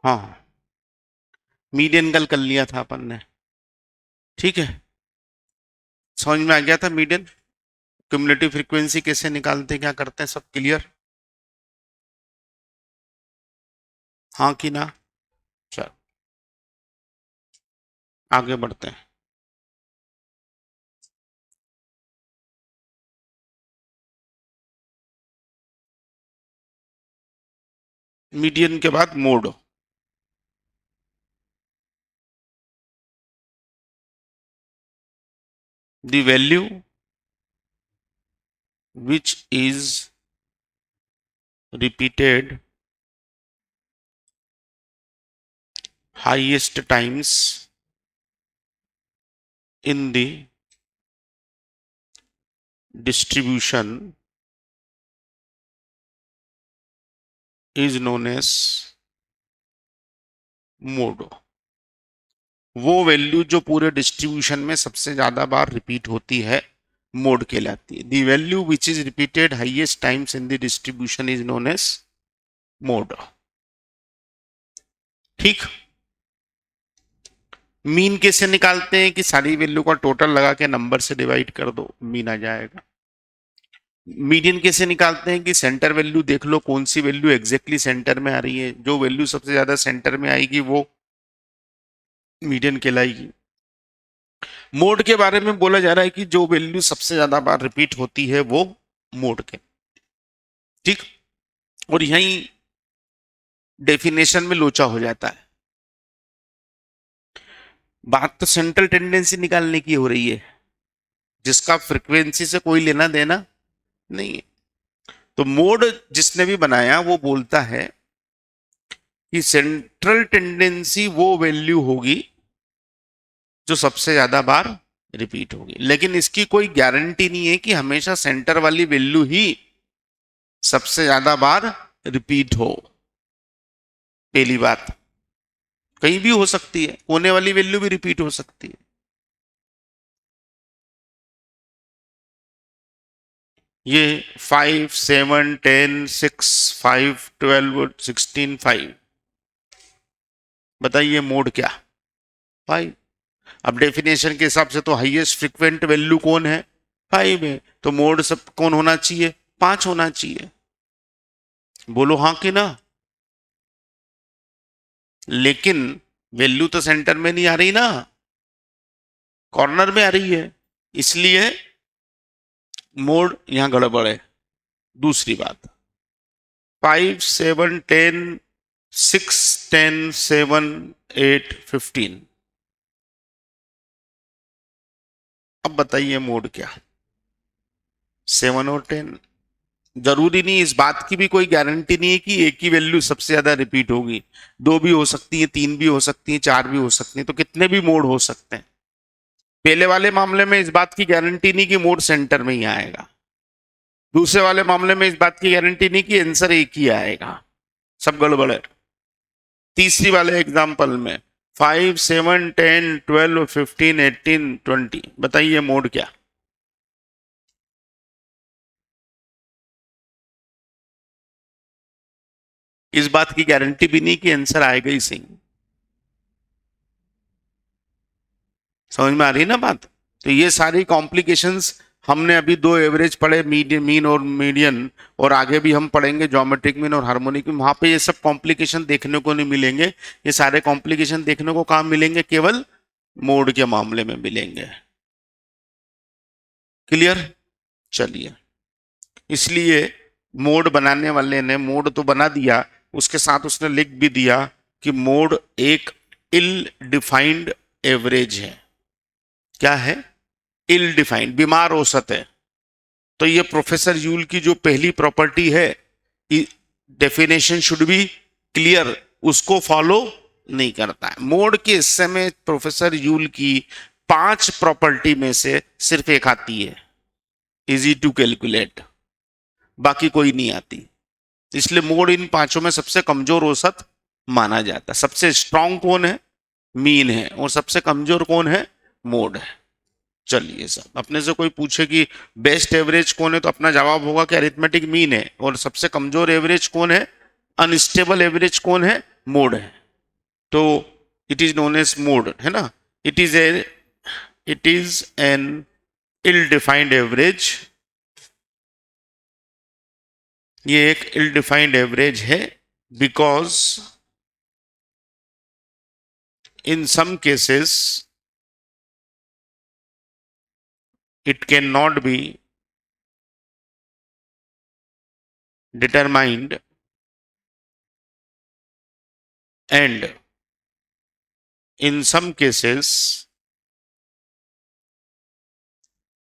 हाँ, मीडियन कल कर लिया था अपन ने। ठीक है, समझ में आ गया था मीडियन, क्युमुलेटिव फ्रीक्वेंसी कैसे निकालते हैं, क्या करते हैं, सब क्लियर? हाँ कि ना? चलो आगे बढ़ते हैं। मीडियन के बाद mode. The value which is repeated highest times in the distribution is known as mode। वो वैल्यू जो पूरे डिस्ट्रीब्यूशन में सबसे ज्यादा बार रिपीट होती है मोड कहलाती है। The value which is repeated highest times in the distribution is known as mode. ठीक। मीन कैसे निकालते हैं कि सारी वैल्यू का टोटल लगा के नंबर से डिवाइड कर दो, मीन आ जाएगा। मीडियन कैसे निकालते हैं कि सेंटर वैल्यू देख लो, कौन सी वैल्यू एग्जैक्टली सेंटर में आ रही है, जो वैल्यू सबसे ज्यादा सेंटर में आएगी वो मीडियन कहलाएगी। मोड के बारे में बोला जा रहा है कि जो वैल्यू सबसे ज्यादा बार रिपीट होती है वो मोड के। ठीक। और यही डेफिनेशन में लोचा हो जाता है। बात तो सेंट्रल टेंडेंसी निकालने की हो रही है, जिसका फ्रीक्वेंसी से कोई लेना देना नहीं है। तो मोड जिसने भी बनाया वो बोलता है कि सेंट्रल टेंडेंसी वो वैल्यू होगी जो सबसे ज्यादा बार रिपीट होगी, लेकिन इसकी कोई गारंटी नहीं है कि हमेशा सेंटर वाली वैल्यू ही सबसे ज्यादा बार रिपीट हो। पहली बात, कहीं भी हो सकती है, कोने वाली वैल्यू भी रिपीट हो सकती है। ये 5, 7, 10, 6, 5, 12, 16, 5, बताइए मोड क्या? 5। अब डेफिनेशन के हिसाब से तो हाईएस्ट फ्रीक्वेंट वैल्यू कौन है? 5 है, तो मोड सब कौन होना चाहिए? 5 होना चाहिए। बोलो हाँ कि ना? लेकिन वैल्यू तो सेंटर में नहीं आ रही ना, कॉर्नर में आ रही है, इसलिए मोड यहां गड़बड़ है। दूसरी बात, 5, 7, 10, 6, 10, 7, 8, 15। अब बताइए मोड क्या? 7 और 10। जरूरी नहीं, इस बात की भी कोई गारंटी नहीं है कि एक ही वैल्यू सबसे ज्यादा रिपीट होगी। 2 भी हो सकती है, 3 भी हो सकती है, 4 भी हो सकती है, तो कितने भी मोड हो सकते हैं। पहले वाले मामले में इस बात की गारंटी नहीं कि मोड सेंटर में ही आएगा। दूसरे वाले मामले में इस बात की गारंटी नहीं कि आंसर एक ही आएगा। सब गड़बड़ है। तीसरी वाले एग्जाम्पल में 5, 7, 10, 12, 15, 18, 20, बताइए मोड क्या? इस बात की गारंटी भी नहीं कि आंसर आएगा ही सही। समझ में आ रही है ना बात? तो ये सारी कॉम्प्लिकेशंस हमने अभी 2 एवरेज पढ़े, मीडियन, मीन और मीडियन, और आगे भी हम पढ़ेंगे ज्योमेट्रिक मीन और हार्मोनिक मीन। वहां पे ये सब कॉम्प्लिकेशन देखने को नहीं मिलेंगे। ये सारे कॉम्प्लिकेशन देखने को कहां मिलेंगे? केवल मोड के मामले में मिलेंगे। क्लियर? चलिए, इसलिए मोड बनाने वाले ने मोड तो बना दिया, उसके साथ उसने लिख भी दिया कि मोड एक इल डिफाइंड एवरेज है। क्या है? इल डिफाइंड, बीमार औसत है। तो ये प्रोफेसर यूल की जो पहली प्रॉपर्टी है, डेफिनेशन शुड बी क्लियर, उसको फॉलो नहीं करता है। मोड के हिस्से में प्रोफेसर यूल की 5 प्रॉपर्टी में से सिर्फ एक आती है, इजी टू कैलकुलेट, बाकी कोई नहीं आती। इसलिए मोड इन 5 में सबसे कमजोर औसत माना जाता है। सबसे स्ट्रांग कौन है? मीन है। और सबसे कमजोर कौन है? मोड है। चलिए साहब, अपने से कोई पूछे कि बेस्ट एवरेज कौन है, तो अपना जवाब होगा कि अरिथमेटिक मीन है। और सबसे कमजोर एवरेज कौन है? अनस्टेबल एवरेज कौन है? मोड है। तो it is known as mode, है ना। It is an ill defined average, ये एक इल डिफाइंड एवरेज है, because in some cases it cannot be determined and in some cases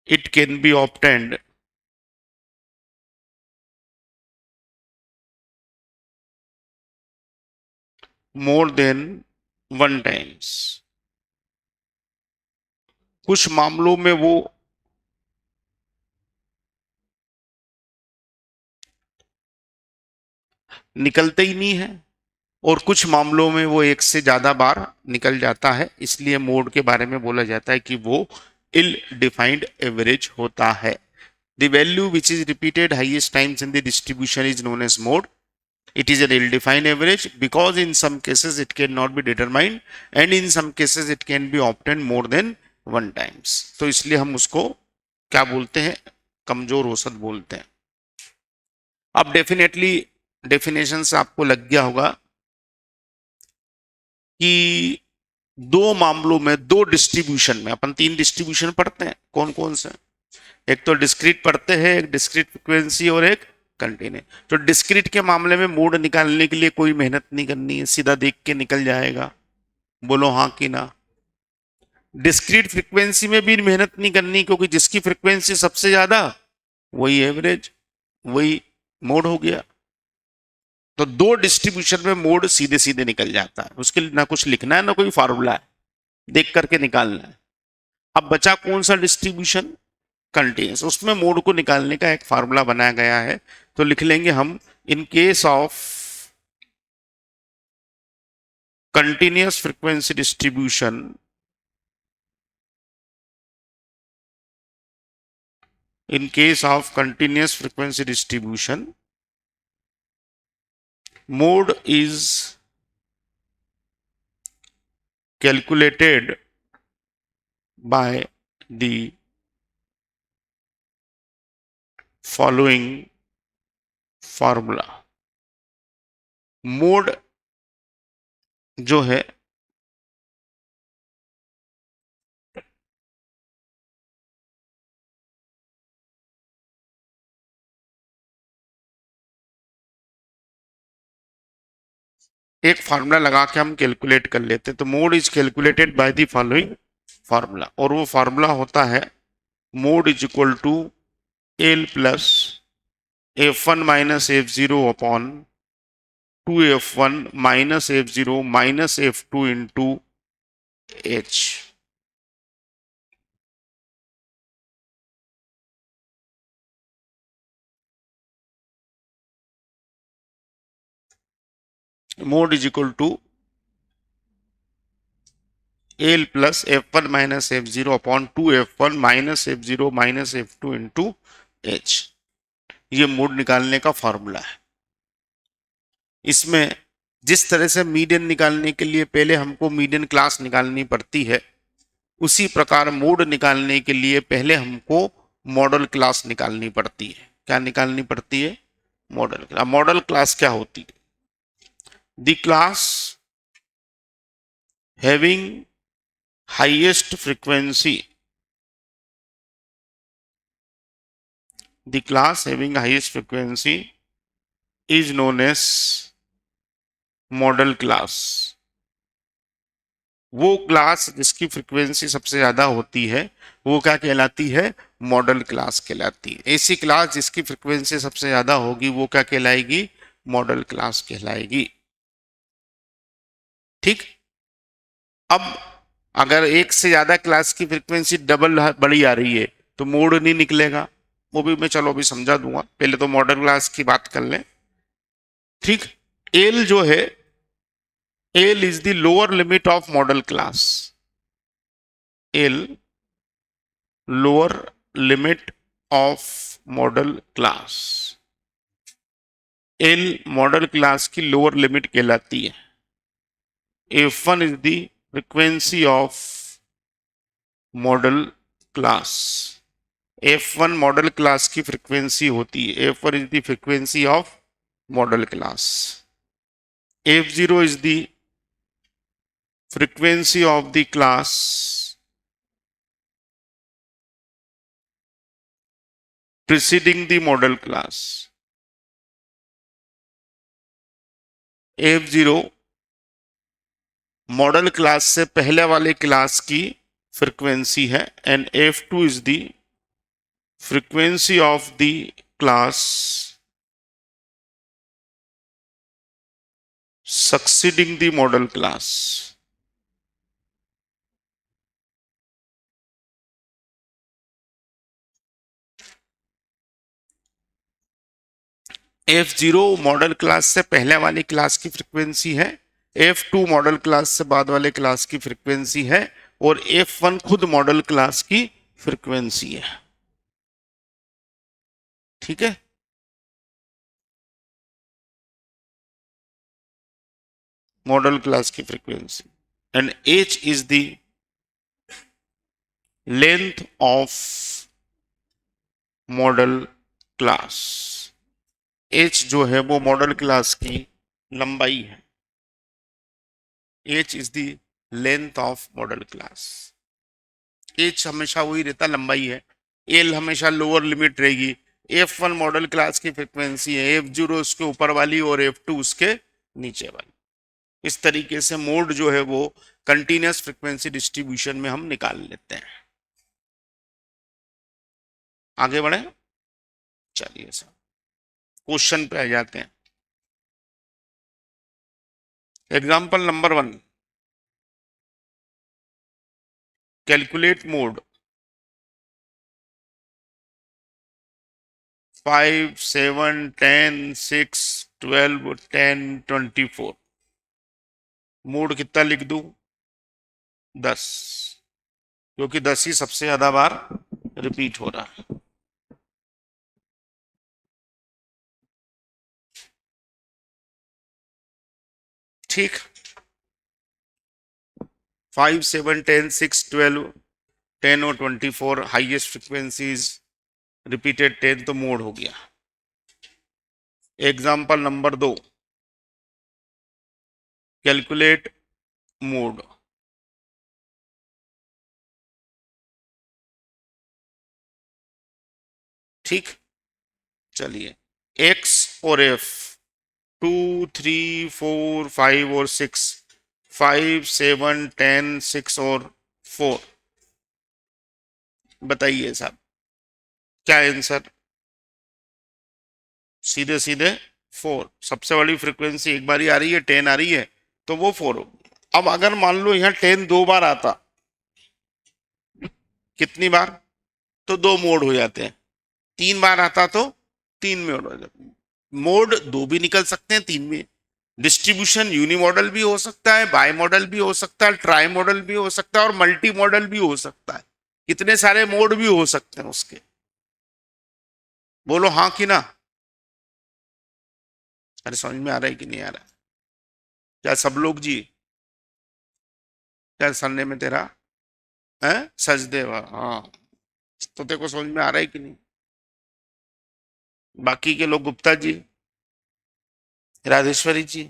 it can be obtained more than one times। कुछ मामलों में वो निकलते ही नहीं है और कुछ मामलों में वो एक से ज्यादा बार निकल जाता है, इसलिए मोड के बारे में बोला जाता है कि वो इल डिफाइंड एवरेज होता है। The value which is repeated highest times in the distribution is known as mode. It is an ill-defined average because in some cases it cannot be determined and in some cases it can be obtained more than one times। तो इसलिए हम उसको क्या बोलते हैं, कमजोर औसत बोलते हैं। अब डेफिनेटली डेफिनेशन से आपको लग गया होगा कि दो मामलों में, दो डिस्ट्रीब्यूशन में, अपन तीन डिस्ट्रीब्यूशन पढ़ते हैं, कौन कौन से, एक तो डिस्क्रीट पढ़ते हैं, एक डिस्क्रीट फ्रीक्वेंसी और एक कंटिन्यू। तो डिस्क्रीट के मामले में मोड निकालने के लिए कोई मेहनत नहीं करनी है, सीधा देख के निकल जाएगा, बोलो हाँ कि ना। डिस्क्रीट फ्रीक्वेंसी में भी मेहनत नहीं करनी, क्योंकि जिसकी फ्रीक्वेंसी सबसे ज्यादा वही एवरेज, वही मोड हो गया। तो दो डिस्ट्रीब्यूशन में मोड सीधे सीधे निकल जाता है, उसके लिए ना कुछ लिखना है ना कोई फार्मूला है, देख करके निकालना है। अब बचा कौन सा डिस्ट्रीब्यूशन, कंटिन्यूस, उसमें मोड को निकालने का एक फार्मूला बनाया गया है। तो लिख लेंगे हम, in case of continuous frequency distribution, in case of continuous frequency distribution, mode is calculated by the following formula। Mode जो है एक फार्मूला लगा के हम कैलकुलेट कर लेते हैं। तो mode is calculated by the following formula, और वो फार्मूला होता है mode is equal to L plus F1 minus F0 upon 2F1 minus F0 minus F2 into H। Mode is equal to L plus F1 minus F0 upon 2F1 minus F0 minus F2 into H। ये mode निकालने का formula है। इसमें जिस तरह से median निकालने के लिए पहले हमको मीडियन क्लास निकालनी पड़ती है, उसी प्रकार मोड निकालने के लिए पहले हमको मॉडल क्लास निकालनी पड़ती है। क्या निकालनी पड़ती है, मॉडल क्लास। मॉडल क्लास क्या होती है, the class having highest frequency, the class having highest frequency is known as model class. वो क्लास जिसकी फ्रीक्वेंसी सबसे ज्यादा होती है वो क्या कहलाती है, मॉडल क्लास कहलाती है। ऐसी क्लास जिसकी फ्रीक्वेंसी सबसे ज्यादा होगी वो क्या कहलाएगी, मॉडल क्लास कहलाएगी। ठीक। अब अगर एक से ज्यादा क्लास की फ्रीक्वेंसी डबल बड़ी आ रही है तो मोड नहीं निकलेगा, वो भी मैं चलो अभी समझा दूंगा, पहले तो मॉडल क्लास की बात कर लें। ठीक। एल जो है, L is the lower limit of model class. L lower limit of model class. L model class की लोअर लिमिट कहलाती है। F1 is the frequency of model class. F1 model class की फ्रीक्वेंसी होती है। F1 is the frequency of model class. F0 is the frequency of the class preceding the model class। F0 model class से पहले वाले class की frequency है and F2 is the frequency of the class succeeding the model class। F0 model class से पहले वाली class की frequency है, F2 मॉडल क्लास से बाद वाले क्लास की फ्रीक्वेंसी है और F1 खुद मॉडल क्लास की फ्रीक्वेंसी है। ठीक है, मॉडल क्लास की frequency and H is the length of model class. H जो है वो मॉडल क्लास की लंबाई है। H is the length of model class. H हमेशा वही रहता, लंबाई है। L हमेशा लोअर लिमिट रहेगी। F1 मॉडल क्लास की फ्रीक्वेंसी है, F0 उसके ऊपर वाली और F2 उसके नीचे वाली। इस तरीके से मोड जो है वो कंटिन्यूअस फ्रीक्वेंसी डिस्ट्रीब्यूशन में हम निकाल लेते हैं। आगे बढ़े, चलिए सर क्वेश्चन पे आ जाते हैं। Example number 1, calculate mode 5, 7, 10, 6, 12, 10, 24। Mode कितना लिख दूं? 10, क्योंकि 10 ही सबसे ज्यादा बार रिपीट हो रहा है। ठीक, 5, 7, 10, 6, 12, 10 और 24 हाईएस्ट फ्रीक्वेंसीज, रिपीटेड 10 तो मोड हो गया। Example number 2, calculate mode. ठीक, चलिए X और F 2, 3, 4, 5 और 6, 5, 7, 10, 6 और 4। बताइए साहब क्या आंसर? सीधे सीधे 4। सबसे बड़ी फ्रीक्वेंसी एक बारी आ रही है, 10 आ रही है, तो वो 4 हो। अब अगर मान लो यहाँ 10 2 बार आता, कितनी बार? तो 2 मोड हो जाते हैं। 3 बार आता तो 3 मोड हो जाते हैं। मोड 2 भी निकल सकते हैं, 3 भी। डिस्ट्रीब्यूशन यूनी मॉडल भी हो सकता है, बाई मॉडल भी हो सकता है, ट्राई मॉडल भी हो सकता है और मल्टी मॉडल भी हो सकता है। कितने सारे मोड भी हो सकते हैं उसके, बोलो हाँ कि ना? अरे समझ में आ रहा है कि नहीं आ रहा? क्या सब लोग जी? क्या सरने में तेरा है? सचदेव, हाँ। तो तेरे को समझ में आ रहा है कि नहीं? बाकी के लोग, गुप्ता जी, राधेश्वरी जी,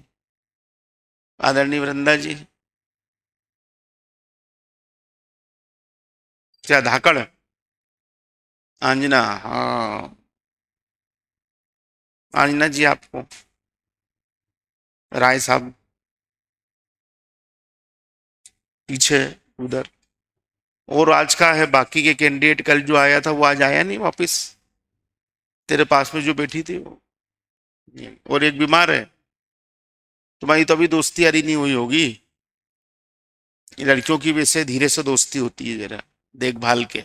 आदरणीय वृंदा जी, क्या धाकड़, आंजना, हाँ आंजना जी, आपको राय साहब पीछे उधर। और आज का है बाकी के कैंडिडेट, कल जो आया था वो आज आया नहीं वापस, तेरे पास में जो बैठी थी वो। और एक बीमार है। तुम्हारी तो अभी दोस्ती यारी नहीं हुई होगी। ये लड़कियों की वैसे धीरे से दोस्ती होती है, जरा देखभाल के,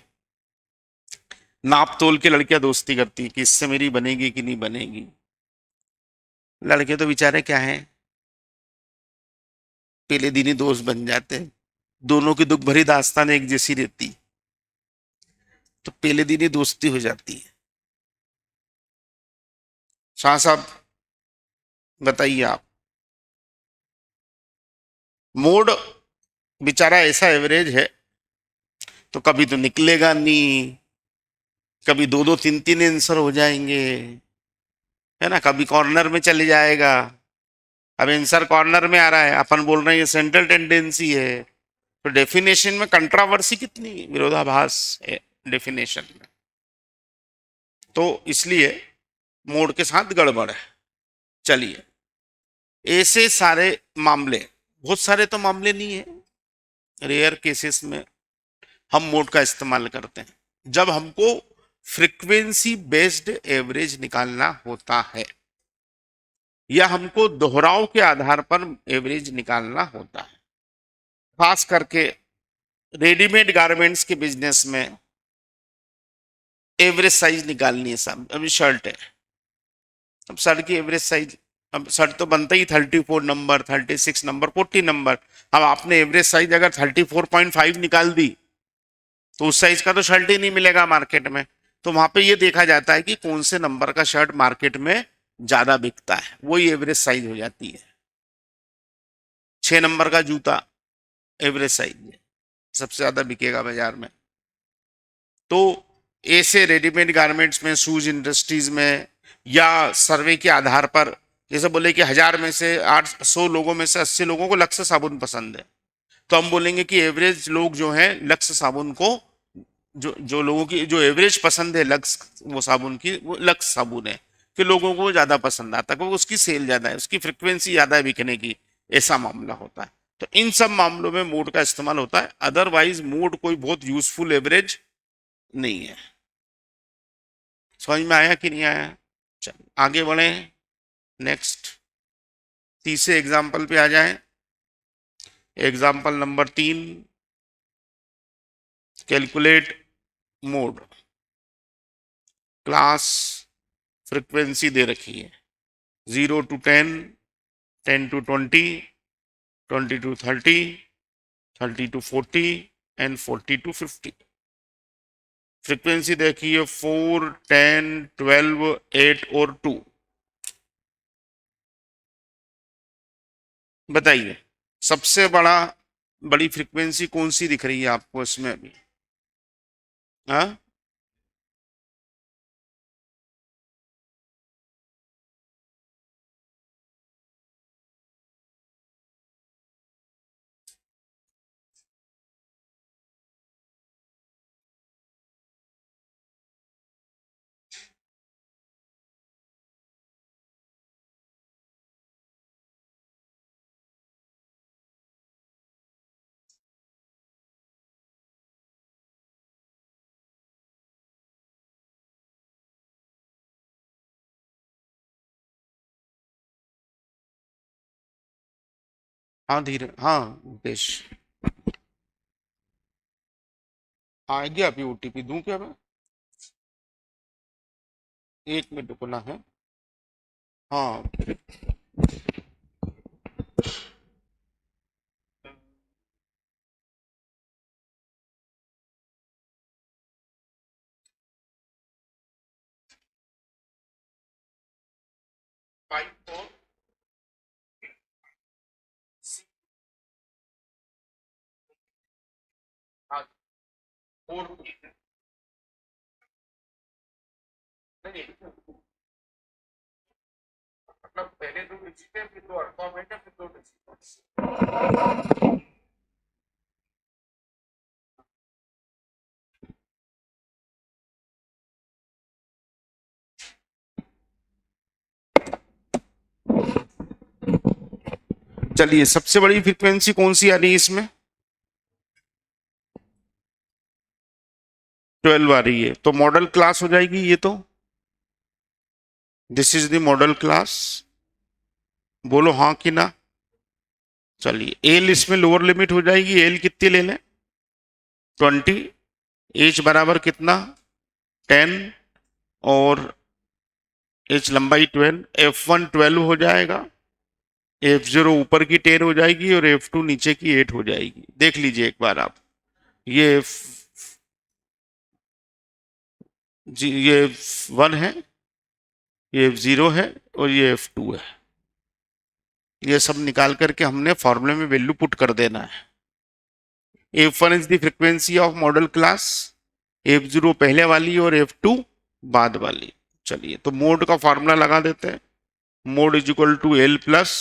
नाप तोल के लड़कियां दोस्ती करती है कि इससे मेरी बनेगी कि नहीं बनेगी। लड़के तो बेचारे क्या है, पहले दिन ही दोस्त बन जाते हैं। दोनों की दुख भरी दास्तान एक जैसी रहती, तो पहले दिन ही दोस्ती हो जाती है। शाह साहब बताइए आप, मोड बेचारा ऐसा एवरेज है, तो कभी तो निकलेगा नहीं, कभी दो दो तीन तीन आंसर हो जाएंगे, है ना, कभी कॉर्नर में चले जाएगा। अब आंसर कॉर्नर में आ रहा है, अपन बोल रहे हैं ये सेंट्रल टेंडेंसी है, तो डेफिनेशन में कंट्रावर्सी कितनी, विरोधाभास है डेफिनेशन में। तो इसलिए मोड के साथ गड़बड़ है। चलिए, ऐसे सारे मामले, बहुत सारे तो मामले नहीं है, रेयर केसेस में हम मोड का इस्तेमाल करते हैं जब हमको फ्रीक्वेंसी बेस्ड एवरेज निकालना होता है, या हमको दोहराव के आधार पर एवरेज निकालना होता है। खास करके रेडीमेड गारमेंट्स के बिजनेस में एवरेज साइज निकालनी है साहब। अभी शर्ट है, अब शर्ट की एवरेज साइज, अब शर्ट तो बनता ही 34 नंबर, 36 नंबर, 40 नंबर। अब आपने एवरेज साइज अगर 34.5 निकाल दी तो उस साइज का तो शर्ट ही नहीं मिलेगा मार्केट में। तो वहां पे ये देखा जाता है कि कौन से नंबर का शर्ट मार्केट में ज्यादा बिकता है, वही एवरेज साइज हो जाती है। 6 नंबर का जूता एवरेज साइज है, सबसे ज्यादा बिकेगा बाजार में। तो ऐसे रेडीमेड गारमेंट्स में, शूज इंडस्ट्रीज में, या सर्वे के आधार पर, जैसे बोले कि 1000 में से 800 लोगों में से 80 लोगों को लक्स साबुन पसंद है, तो हम बोलेंगे कि एवरेज लोग जो हैं लक्स साबुन को, जो जो लोगों की जो एवरेज पसंद है लक्स वो साबुन की, वो लक्स साबुन है, कि लोगों को ज्यादा पसंद आता है क्योंकि उसकी सेल ज्यादा है, उसकी फ्रिक्वेंसी ज्यादा है बिकने की, ऐसा मामला होता है। तो इन सब मामलों में मोड का इस्तेमाल होता है, अदरवाइज मोड कोई बहुत यूजफुल एवरेज नहीं है। समझ में आया कि नहीं आया? चलो आगे बढ़े, नेक्स्ट तीसरे एग्जाम्पल पे आ जाए। Example number 3, calculate mode. Class frequency दे रखी है 0 to 10, 10 to 20, 20 to 30, 30 to 40 and 40 to 50। Frequency देखिए 4, 10, 12, 8 और 2। बताइए सबसे बड़ी फ्रीक्वेंसी कौन सी दिख रही है आपको इसमें अभी? हाँ, हाँ धीरे, हाँ मुकेश, आएगी अभी ओटीपी दूं क्या मैं? 1 मिनट रुकना है। हाँ, 5, 4, हाँ 4, नहीं मतलब पहले 2 डिजिट है, फिर 2 अल्फाबेट है, फिर 2 डिजिट। चलिए सबसे बड़ी फ्रीक्वेंसी कौन सी आ रही है इसमें? 12 आ रही है, तो मॉडल क्लास हो जाएगी ये तो। This is the model class, बोलो हाँ कि ना। चलिए एल इसमें लोअर लिमिट हो जाएगी, एल कितनी ले लें? 20। एच बराबर कितना? 10। और एच लंबाई 12, F1 12 हो जाएगा, F0 ऊपर की 10 हो जाएगी और F2 नीचे की 8 हो जाएगी। देख लीजिए एक बार आप, ये ये F1 है, ये F0 है और ये F2 है। ये सब निकाल करके हमने फॉर्मूले में वैल्यू पुट कर देना है। F1 is the frequency of model class, F0 पहले वाली और F2 बाद वाली। चलिए तो मोड का फॉर्मूला लगा देते हैं। Mode is equal to L plus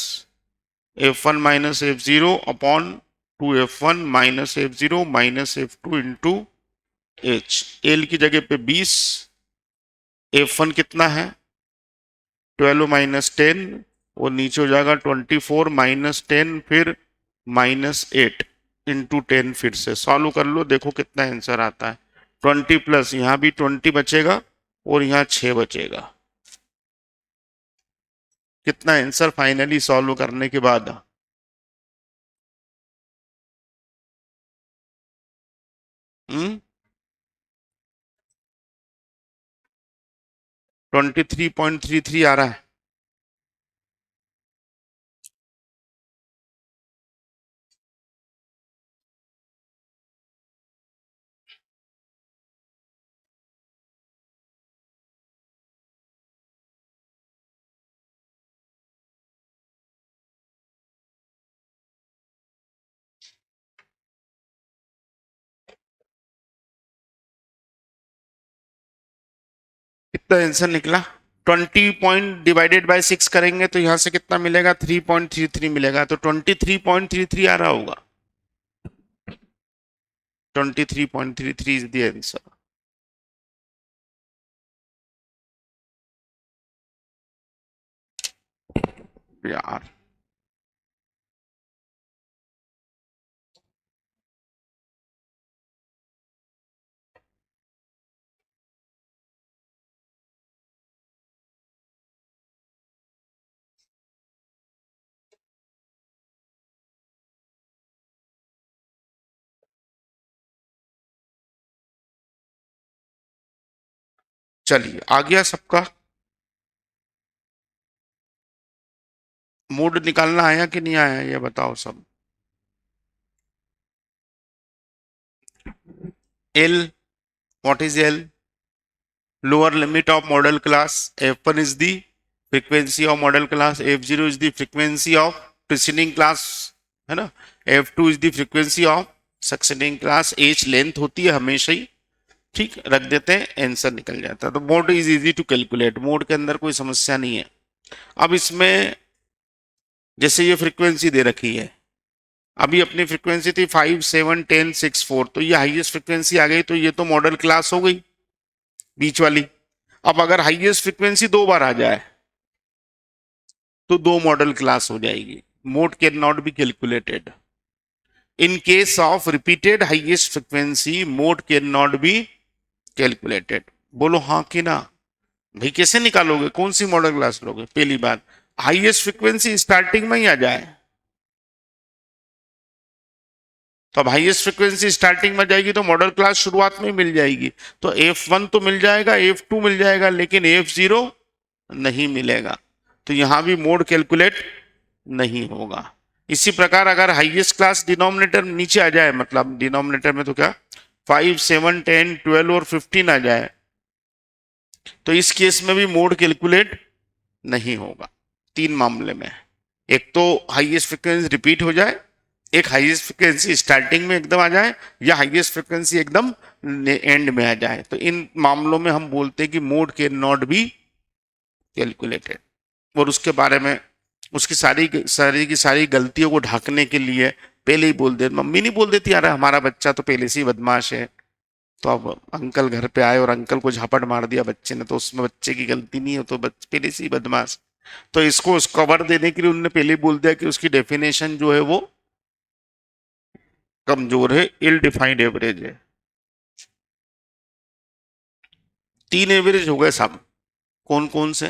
F1 minus F0 upon 2F1 minus F0 minus F2 into H। L की जगह पे 20, F1 कितना है 12 माइनस 10 और नीचे हो जाएगा 24 माइनस 10 फिर माइनस 8 इंटू 10। फिर से सॉल्व कर लो, देखो कितना आंसर आता है। 20 प्लस यहाँ भी 20 बचेगा और यहाँ 6 बचेगा। कितना आंसर फाइनली सॉल्व करने के बाद? हम्म 23.33 आ रहा है। कितना आंसर निकला? 20 पॉइंट डिवाइडेड बाय 6 करेंगे तो यहां से कितना मिलेगा? 3.33 मिलेगा। तो 23.33 आ रहा होगा। 23.33 इज द आंसर। यार चलिए आ गया सबका। मूड निकालना आया कि नहीं आया ये बताओ सब। L, what is L? Lower limit of model class. F1 is the frequency of model class, F0 is the frequency of preceding class, है ना। F2 is the frequency of succeeding class. H length होती है हमेशा ही, ठीक रख देते हैं, answer निकल जाता है। तो mode is easy to calculate, mode के अंदर कोई समस्या नहीं है। अब इसमें जैसे ये फ्रीक्वेंसी दे रखी है, अभी अपनी फ्रीक्वेंसी थी 5 7 10 6 4, तो ये हाईएस्ट फ्रीक्वेंसी आ गई, तो ये तो मॉडल क्लास हो गई बीच वाली। अब अगर हाईएस्ट फ्रीक्वेंसी 2 बार आ जाए तो 2 मॉडल क्लास हो जाएगी। Mode can not be calculated in case of repeated highest frequency, mode can not be calculated. बोलो हाँ कि ना? भाई कैसे निकालोगे, कौन सी मॉडल क्लास लोगे? पहली बात, हाईएस्ट फ्रीक्वेंसी स्टार्टिंग में ही आ जाए। तो अब हाईएस्ट फ्रीक्वेंसी स्टार्टिंग में जाएगी तो मॉडल क्लास शुरुआत में मिल जाएगी। तो F1 तो मिल जाएगा, F2 मिल जाएगा, लेकिन F0 नहीं मिलेगा। तो यहां भी मोड कैलकुलेट नहीं होगा। इसी प्रकार अगर हाईएस्ट क्लास डिनोमिनेटर नीचे आ जाए, मतलब डिनोमिनेटर में तो क्या 5 7 10 12 और 15 आ जाए, तो इस केस में भी मोड कैलकुलेट नहीं होगा। 3 मामले में, एक तो हाईएस्ट फ्रीक्वेंसी रिपीट हो जाए, एक हाईएस्ट फ्रीक्वेंसी स्टार्टिंग में एकदम आ जाए, या हाईएस्ट फ्रीक्वेंसी एकदम एंड में आ जाए। तो इन मामलों में हम बोलते हैं कि mode can not be calculated. और उसके बारे में, उसकी सारी सारी की सारी गलतियों को ढकने के लिए पहले ही बोल दे, मम्मी नहीं बोल देती यार हमारा बच्चा तो पहले से ही बदमाश है। तो अब अंकल घर पे आए और अंकल को झापट मार दिया बच्चे ने, तो उसमें बच्चे की गलती नहीं है, तो बच्चे पहले से ही बदमाश। तो इसको कवर देने के लिए उन्होंने पहले ही बोल दिया कि उसकी डेफिनेशन जो है वो कमजोर है, इल डिफाइंड एवरेज है। 3 एवरेज हो गए साहब। कौन कौन से?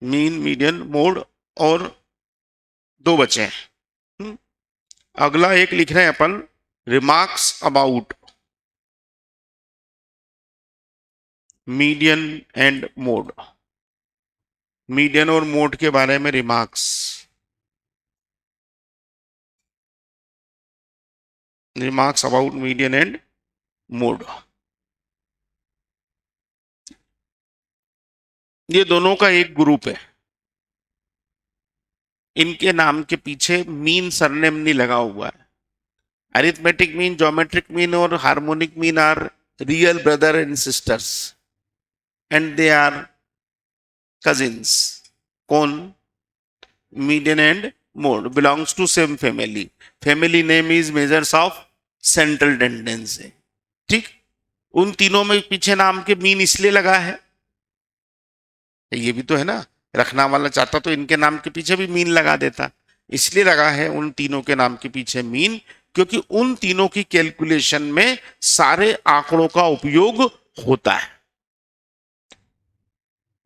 मीन, मीडियन, मोड और 2 बचे हैं। हम्म, अगला एक लिख रहे हैं अपन, remarks about median and mode. Median और मोड के बारे में remarks. Remarks about median and mode, ये दोनों का एक ग्रुप है। इनके नाम के पीछे मीन सरनेम नहीं लगा हुआ है। अरिथमेटिक मीन, ज्योमेट्रिक मीन और harmonic mean are real brother and sisters and they are cousins. कौन? Median and mode belongs to same family. Family name is measures of central tendency. ठीक, उन तीनों में पीछे नाम के मीन इसलिए लगा है, ये भी तो है ना, रखना वाला चाहता तो इनके नाम के पीछे भी मीन लगा देता, इसलिए लगा है उन तीनों के नाम के पीछे मीन, क्योंकि उन तीनों की कैलकुलेशन में सारे आंकड़ों का उपयोग होता है।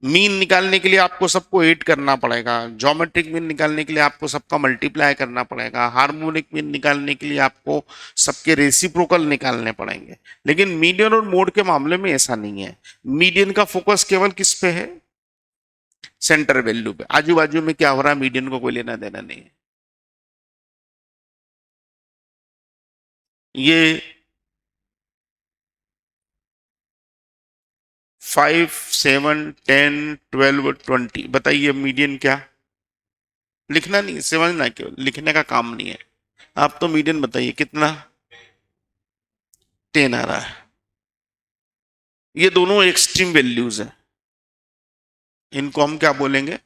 मीन निकालने के लिए आपको सबको ऐड करना पड़ेगा, ज्योमेट्रिक मीन निकालने के लिए आपको सबका मल्टीप्लाई करना पड़ेगा, हार्मोनिक मीन निकालने के लिए आपको सबके रेसिप्रोकल निकालने पड़ेंगे। लेकिन मीडियन और मोड के मामले में ऐसा नहीं है। मीडियन का फोकस केवल किस पे है? सेंटर वैल्यू पे। आजू बाजू में क्या हो रहा है मीडियन को कोई लेना देना नहीं है। ये 5, 7, 10, 12, 20 बताइए मीडियन क्या? लिखना नहीं, समझना, केवल लिखने का काम नहीं है। आप तो मीडियन बताइए कितना? 10 आ रहा है। ये दोनों एक्सट्रीम वैल्यूज हैं, इनको हम क्या बोलेंगे?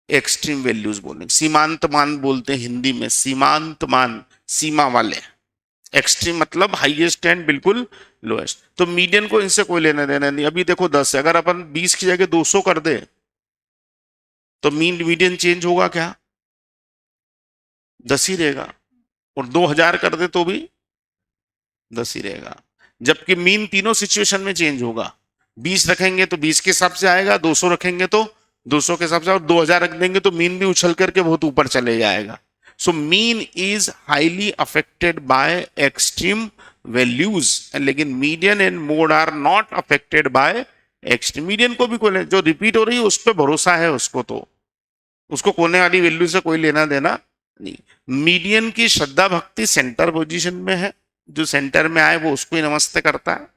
एक्सट्रीम वैल्यूज बोलेंगे। सीमांत मान बोलते हैं हिंदी में, सीमांत मान, सीमा वाले। एक्सट्रीम मतलब हाईएस्ट एंड बिल्कुल लोएस्ट। तो मीडियन को इनसे कोई लेना देना नहीं। अभी देखो 10 है, अगर अपन 20 की जगह 200 कर दे तो मीडियन चेंज होगा क्या? 10 ही रहेगा। और 2000 कर दे तो भी 10 ही रहेगा। जबकि मीन तीनों सिचुएशन में चेंज होगा। 20 रखेंगे तो 20 के हिसाब से आएगा, 200 रखेंगे तो 200 के हिसाब से, और 2000 रख देंगे तो मीन भी उछल करके बहुत ऊपर चले जाएगा। So mean is highly affected by extreme values, लेकिन median and mode are not affected by extreme. Median को भी कोई, जो रिपीट हो रही है उस पर भरोसा है उसको, तो उसको कोने वाली वैल्यू से कोई लेना देना नहीं। मीडियन की श्रद्धा भक्ति सेंटर पोजीशन में है, जो सेंटर में आए वो उसको ही नमस्ते करता है।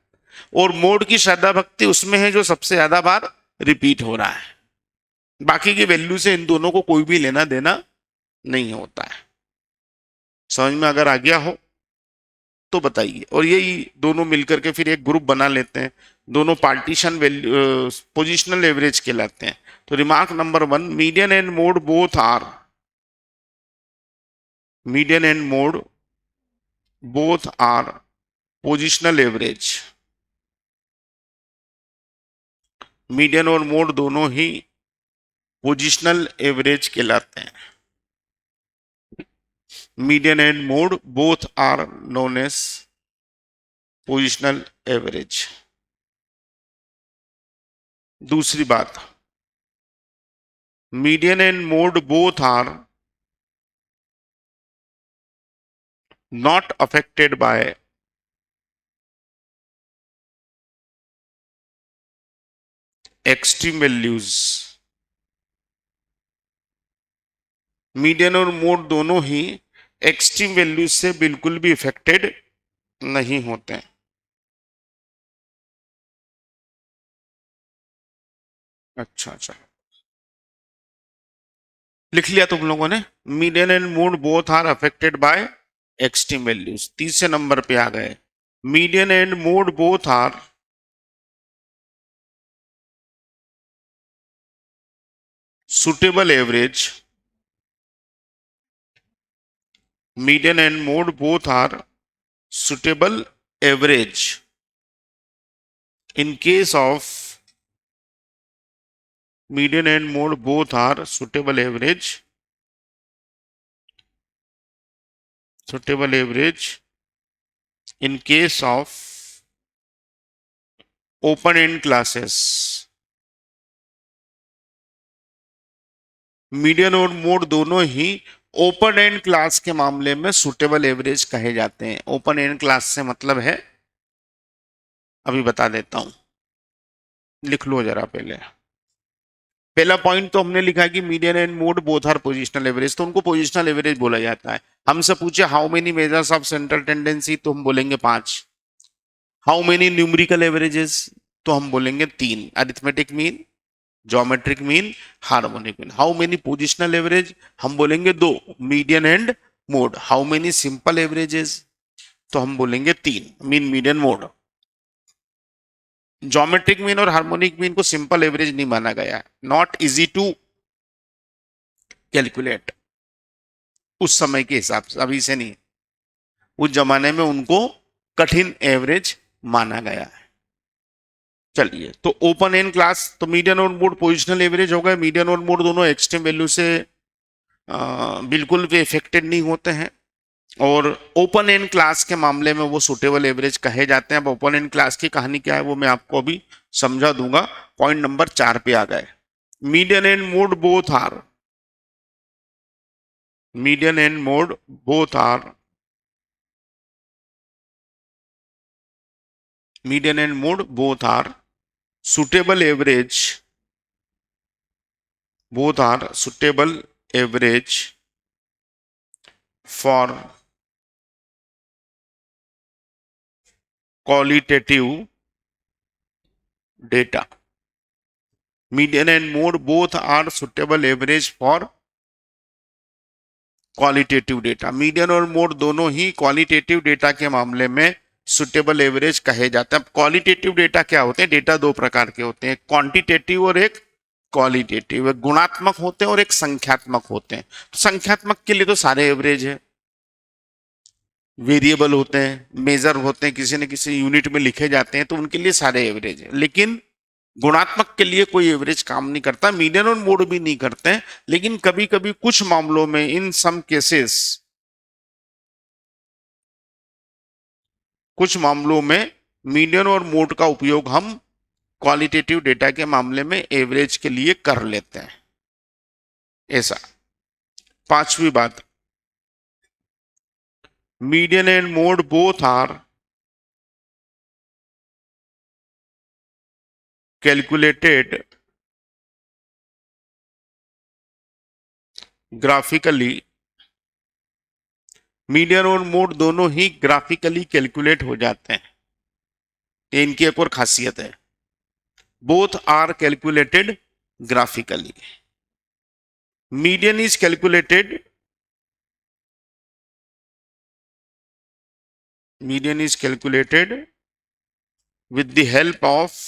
और मोड की श्रद्धा भक्ति उसमें है जो सबसे ज्यादा बार रिपीट हो रहा है। बाकी की वैल्यू से इन दोनों को कोई भी लेना देना नहीं होता है। समझ में अगर आ गया हो तो बताइए। और यही दोनों मिलकर के फिर एक ग्रुप बना लेते हैं, दोनों पार्टीशन वैल्यू पोजिशनल एवरेज कहलाते हैं। तो remark number 1, median and mode both are, median and mode both are positional average. Median और मोड दोनों ही पोजिशनल एवरेज कहलाते हैं। Median and mode both are known as positional average. दूसरी बात, median and mode both are not affected by extreme values। Median और mode दोनों ही एक्सट्रीम वैल्यूज से बिल्कुल भी इफेक्टेड नहीं होते हैं। अच्छा अच्छा, लिख लिया तुम लोगों ने? Median and mode both are affected by extreme values. तीसरे नंबर पे आ गए, median and mode both are suitable average। median and mode both are suitable average in case of median and mode both are suitable average in case of open end classes। Median और mode दोनों ही open and class के मामले में suitable average कहे जाते हैं। Open and class से मतलब है, अभी बता देता हूं, लिख लो जरा पहले। पहला पॉइंट तो हमने लिखा कि median and mode both are positional average, तो उनको पोजिशनल एवरेज बोला जाता है। हमसे पूछे how many measures of central tendency, तो हम बोलेंगे 5। हाउ मेनी न्यूमेरिकल एवरेजेस, तो हम बोलेंगे 3, arithmetic mean, geometric mean, harmonic mean. How many positional average, हम बोलेंगे 2, median and mode. How many simple averages, तो हम बोलेंगे 3, mean, median, mode. Geometric mean और हार्मोनिक मीन को सिंपल एवरेज नहीं माना गया है, नॉट इजी टू कैलकुलेट उस समय के हिसाब से, अभी से नहीं, उस जमाने में उनको कठिन एवरेज माना गया है। चलिए, तो ओपन एंड क्लास, तो मीडियन और मोड पोजिशनल एवरेज हो गए। मीडियन और मोड दोनों एक्सट्रीम वैल्यू से बिल्कुल भी इफेक्टेड नहीं होते हैं, और ओपन एंड क्लास के मामले में वो सुटेबल एवरेज कहे जाते हैं। अब ओपन एंड क्लास की कहानी क्या है वो मैं आपको अभी समझा दूंगा। पॉइंट नंबर 4 पे आ गए। Median and mode both are, median and mode both are, median and mode both are suitable average, both are suitable average for qualitative data। median and mode both are suitable average for qualitative data. Median और mode दोनों ही qualitative data के मामले में suitable average कहे जाते हैं। अब qualitative data क्या होते हैं? डेटा दो प्रकार के होते हैं, एक क्वांटिटेटिव और एक क्वालिटेटिव। एक गुणात्मक होते हैं और एक संख्यात्मक होते हैं। तो संख्यात्मक के लिए तो सारे एवरेज है, वेरिएबल होते हैं, मेजर होते हैं, किसी न किसी यूनिट में लिखे जाते हैं, तो उनके लिए सारे एवरेज है। लेकिन गुणात्मक के लिए कोई एवरेज काम नहीं करता, मीडियन और मोड भी नहीं करते हैं। लेकिन कभी कभी कुछ मामलों में, इन सम केसेस, कुछ मामलों में मीडियन और मोड का उपयोग हम क्वालिटेटिव डेटा के मामले में एवरेज के लिए कर लेते हैं। ऐसा। पांचवी बात, median and mode both are calculated graphically. Median और मोड दोनों ही ग्राफिकली कैलकुलेट हो जाते हैं, ये इनकी एक और खासियत है। Both are calculated graphically. Median is calculated, median is calculated with the help of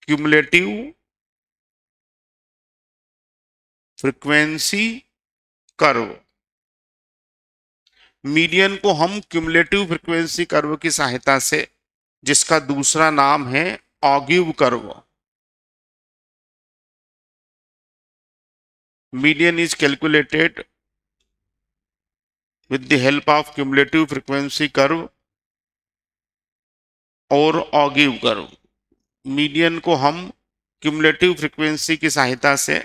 cumulative frequency curve। Median को हम क्यूमुलेटिव फ्रीक्वेंसी कर्व की सहायता से, जिसका दूसरा नाम है ogive curve, median is calculated with the help of cumulative frequency curve और ऑगिव कर्व। मीडियन को हम क्यूमुलेटिव फ्रीक्वेंसी की सहायता से,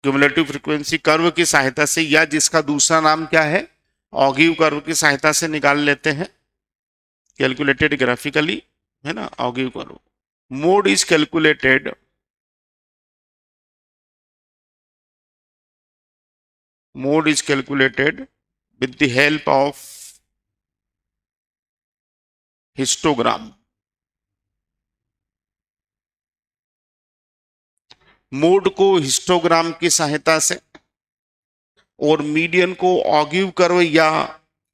क्यूमुलेटिव फ्रीक्वेंसी कर्व की सहायता से, या जिसका दूसरा नाम क्या है, ऑगिव कर्व की सहायता से निकाल लेते हैं, कैलकुलेटेड ग्राफिकली, है ना, ogive curve. Mode is calculated, mode is calculated with the help of histogram। Mode को हिस्टोग्राम की सहायता से और मीडियन को ऑगिव कर्व या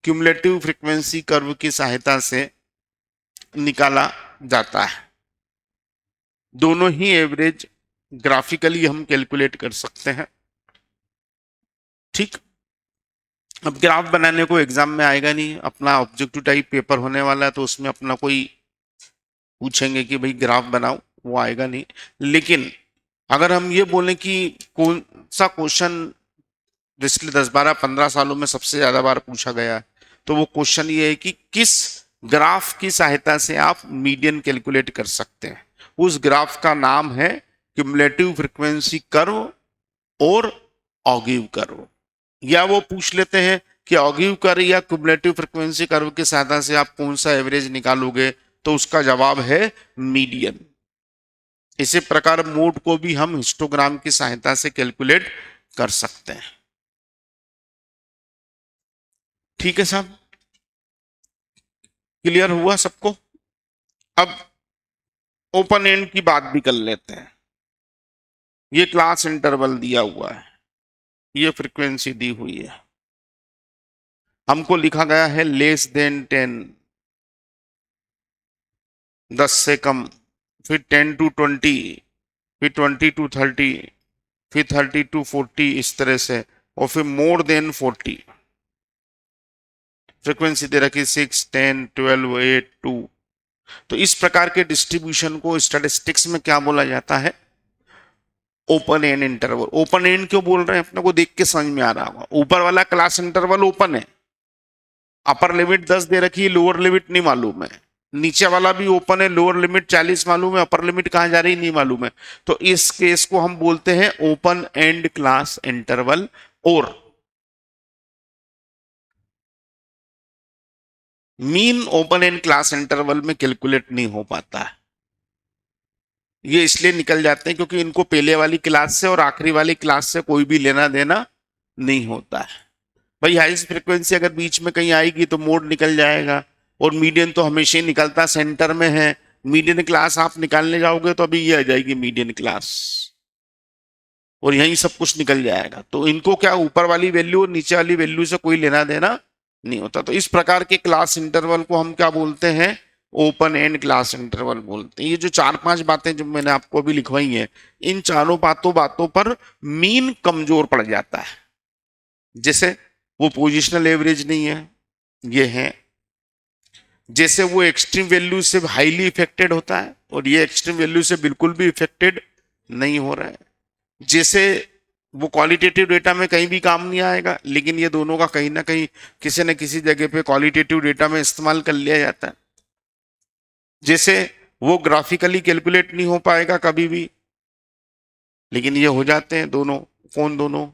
क्यूमुलेटिव फ्रीक्वेंसी कर्व की सहायता से निकाला जाता है। दोनों ही एवरेज ग्राफिकली हम कैलकुलेट कर सकते हैं। ठीक। अब ग्राफ बनाने को एग्जाम में आएगा नहीं, अपना ऑब्जेक्टिव टाइप पेपर होने वाला है, तो उसमें अपना कोई पूछेंगे कि भाई ग्राफ बनाओ, वो आएगा नहीं। लेकिन अगर हम ये बोलें कि कौन सा क्वेश्चन पिछले 10-12-15 सालों में सबसे ज्यादा बार पूछा गया है, तो वो क्वेश्चन ये है कि किस ग्राफ की सहायता से आप मीडियन कैलकुलेट कर सकते हैं। उस ग्राफ का नाम है क्यूमुलेटिव फ्रीक्वेंसी कर्व और ऑगिव कर्व। या वो पूछ लेते हैं कि ऑगिव कर्व या क्यूमुलेटिव फ्रीक्वेंसी कर्व की सहायता से आप कौन सा एवरेज निकालोगे, तो उसका जवाब है मीडियन। इसी प्रकार मोड को भी हम हिस्टोग्राम की सहायता से कैलकुलेट कर सकते हैं। ठीक है साहब, क्लियर हुआ सबको? अब ओपन एंड की बात भी कर लेते हैं। ये क्लास इंटरवल दिया हुआ है, ये फ्रीक्वेंसी दी हुई है, हमको लिखा गया है <10, 10 से कम, फिर 10 to 20, फिर 20 to 30, फिर 30 to 40, इस तरह से, और फिर more than 40। फ्रीक्वेंसी दे रखी 6, 10, 12, 8, 2। तो इस प्रकार के डिस्ट्रीब्यूशन को स्टैटिस्टिक्स में क्या बोला जाता है? Open and interval. Open and क्यों बोल रहे हैं? अपने को देख के समझ में आ रहा होगा। ऊपर वाला क्लास इंटरवल ओपन है, अपर लिमिट 10 दे रखी है, लोअर लिमिट नहीं मालूम है। नीचे वाला भी ओपन है, लोअर लिमिट 40 मालूम है, अपर लिमिट कहां जा रही नहीं मालूम है। तो इस केस को हम बोलते हैं ओपन एंड क्लास इंटरवल। और mean open and class interval में कैलकुलेट नहीं हो पाता है। ये इसलिए निकल जाते हैं क्योंकि इनको पहले वाली क्लास से और आखिरी वाली क्लास से कोई भी लेना देना नहीं होता है। भाई हाईएस्ट फ्रीक्वेंसी अगर बीच में कहीं आएगी तो मोड निकल जाएगा, और मीडियन तो हमेशा ही निकलता सेंटर में है। मीडियन क्लास आप निकालने जाओगे तो अभी ये आ जाएगी मीडियन क्लास, और यहीं सब कुछ निकल जाएगा। तो इनको क्या ऊपर वाली वैल्यू और नीचे वाली वैल्यू से कोई लेना देना नहीं होता। तो इस प्रकार के क्लास इंटरवल को हम क्या बोलते हैं? ओपन एंड क्लास इंटरवल बोलते हैं। ये जो 4-5 बातें जो मैंने आपको अभी लिखवाई हैं, इन चारों बातों पर मीन कमजोर पड़ जाता है। जैसे वो पोजिशनल एवरेज नहीं है, ये है। जैसे वो एक्सट्रीम वैल्यू से हाईली इफेक्टेड होता है, और ये एक्सट्रीम वैल्यू से बिल्कुल भी इफेक्टेड नहीं हो रहा है। जैसे वो क्वालिटेटिव डेटा में कहीं भी काम नहीं आएगा, लेकिन ये दोनों का कहीं ना कहीं किसी न किसी जगह पे क्वालिटेटिव डेटा में इस्तेमाल कर लिया जाता है। जैसे वो ग्राफिकली कैलकुलेट नहीं हो पाएगा कभी भी, लेकिन ये हो जाते हैं दोनों। कौन दोनों?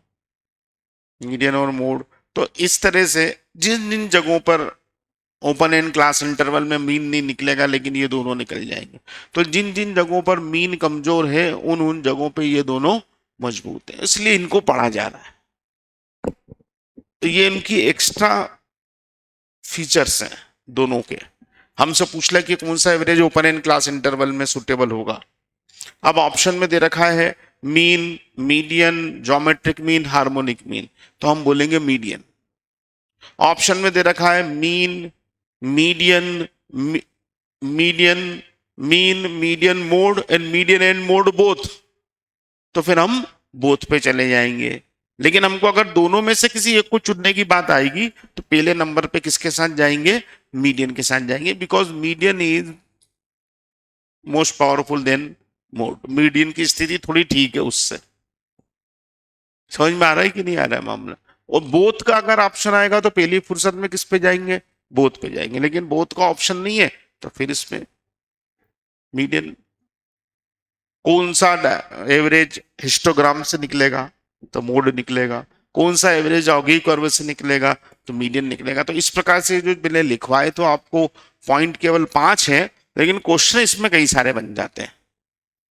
मीडियन और मोड। तो इस तरह से जिन जिन जगहों पर ओपन एंड क्लास इंटरवल में मीन नहीं निकलेगा, लेकिन ये दोनों निकल जाएंगे। तो जिन जिन जगहों पर मीन कमजोर है, उन उन जगहों पे ये दोनों मजबूत है, इसलिए इनको पढ़ा जा रहा है। तो ये इनकी एक्स्ट्रा फीचर्स हैं दोनों के। हमसे पूछ लिया कि कौन सा average open and class interval में सुटेबल होगा। अब ऑप्शन में दे रखा है mean, median, geometric mean, harmonic mean, तो हम बोलेंगे मीडियन। ऑप्शन में दे रखा है mean, median, median, mean, median mode and median and mode both, तो फिर हम बोथ पे चले जाएंगे। लेकिन हमको अगर दोनों में से किसी एक को चुनने की बात आएगी तो पहले नंबर पे किसके साथ जाएंगे? मीडियन के साथ जाएंगे, because median is most powerful than mode. Median की स्थिति थोड़ी ठीक है उससे। समझ में आ रहा है कि नहीं आ रहा है मामला? और बोथ का अगर ऑप्शन आएगा तो पहली फुर्सत में किस पे जाएंगे? बोथ पे जाएंगे। लेकिन बोथ का ऑप्शन नहीं है तो फिर इसमें मीडियन। कौन सा एवरेज हिस्टोग्राम से निकलेगा? तो मोड निकलेगा। कौन सा एवरेज ऑगी कर्व से निकलेगा? तो मीडियन निकलेगा। तो इस प्रकार से जो मैंने लिखवाए तो आपको पॉइंट केवल 5 है, लेकिन क्वेश्चन इसमें कई सारे बन जाते हैं,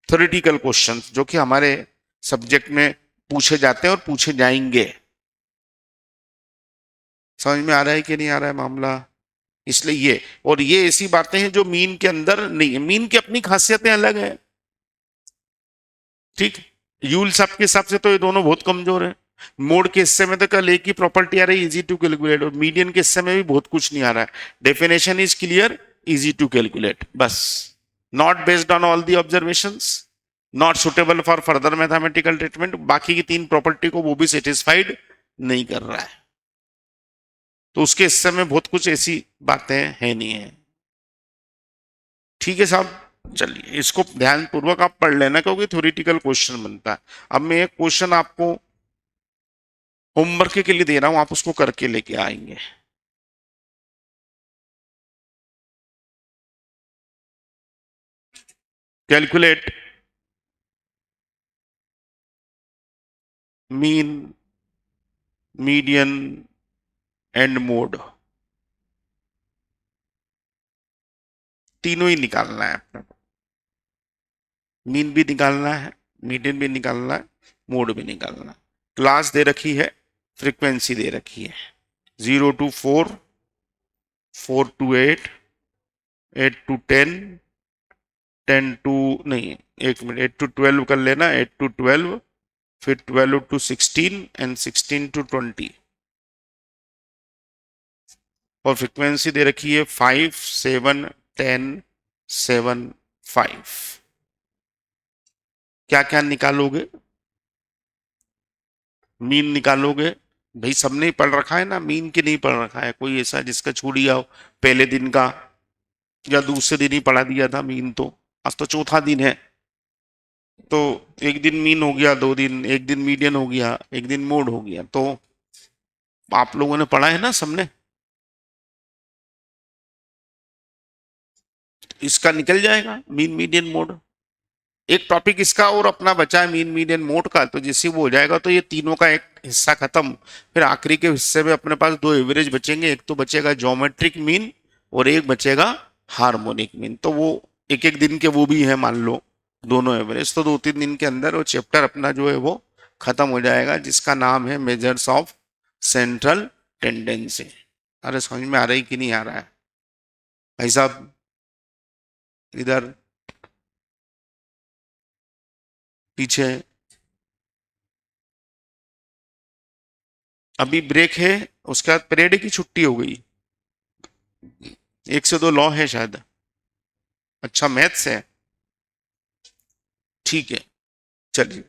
थ्योरेटिकल क्वेश्चन जो कि हमारे सब्जेक्ट में पूछे जाते हैं और पूछे जाएंगे। समझ में आ रहा है कि नहीं आ रहा है मामला? इसलिए ये, और ये ऐसी बातें हैं जो मीन के अंदर नहीं है। मीन की अपनी खासियतें अलग है, ठीक। यूल सब के हिसाब से तो ये दोनों बहुत कमजोर है। मोड के हिस्से में तो कल एक ही प्रॉपर्टी आ रही है, इजी टू कैलकुलेट, और मीडियन के हिस्से में भी बहुत कुछ नहीं आ रहा है। Definition is clear, easy to calculate, बस। Not based on all the observations, not suitable for further mathematical treatment. बाकी की 3 प्रॉपर्टी को वो भी सेटिस्फाइड नहीं कर रहा है। तो उसके हिस्से में बहुत कुछ ऐसी बातें है नहीं है। ठीक है साहब, चलिए इसको ध्यान पूर्वक आप पढ़ लेना, क्योंकि थ्योरेटिकल क्वेश्चन बनता है। अब मैं एक क्वेश्चन आपको होमवर्क के लिए दे रहा हूं, आप उसको करके लेके आएंगे। Calculate mean, median and mode, तीनों ही निकालना है अपने को। मीन भी निकालना है, मीडियन भी निकालना है, मोड भी निकालना है। क्लास दे रखी है, फ्रीक्वेंसी दे रखी है 0 to 4, 4 to 8, 8 to 10, 10 टू नहीं, एक मिनट, 8 टू 12 कर लेना, 8 टू 12, फिर 12 टू 16 एंड 16 टू 20। और फ्रीक्वेंसी दे रखी है 5 7 10 7 5। क्या क्या निकालोगे? मीन निकालोगे। भाई सबने ही पढ़ रखा है ना, मीन की नहीं पढ़ रखा है कोई ऐसा जिसका छूट गया हो पहले दिन का, या दूसरे दिन ही पढ़ा दिया था मीन? तो आज तो चौथा दिन है, तो एक दिन मीन हो गया, 2 दिन, एक दिन मीडियन हो गया, एक दिन मोड हो गया, तो आप लोगों ने पढ़ा है ना सबने? इसका निकल जाएगा मीन मीडियन मोड। एक टॉपिक इसका और अपना बचा है मीन मीडियन मोड का, तो जैसे वो हो जाएगा तो ये तीनों का एक हिस्सा खत्म। फिर आखिरी के हिस्से में अपने पास दो एवरेज बचेंगे, एक तो बचेगा ज्योमेट्रिक मीन और एक बचेगा हार्मोनिक मीन। तो वो एक एक दिन के वो भी है मान लो दोनों एवरेज, तो 2-3 दिन के अंदर वो चैप्टर अपना जो है वो खत्म हो जाएगा, जिसका नाम है मेजर्स ऑफ सेंट्रल टेंडेंसी। अरे समझ में आ रही कि नहीं आ रहा है भाई साहब? इधर पीछे अभी ब्रेक है, उसके बाद परेड की छुट्टी हो गई। 1 से 2 लॉ है शायद। अच्छा मैथ्स है, ठीक है, चलिए।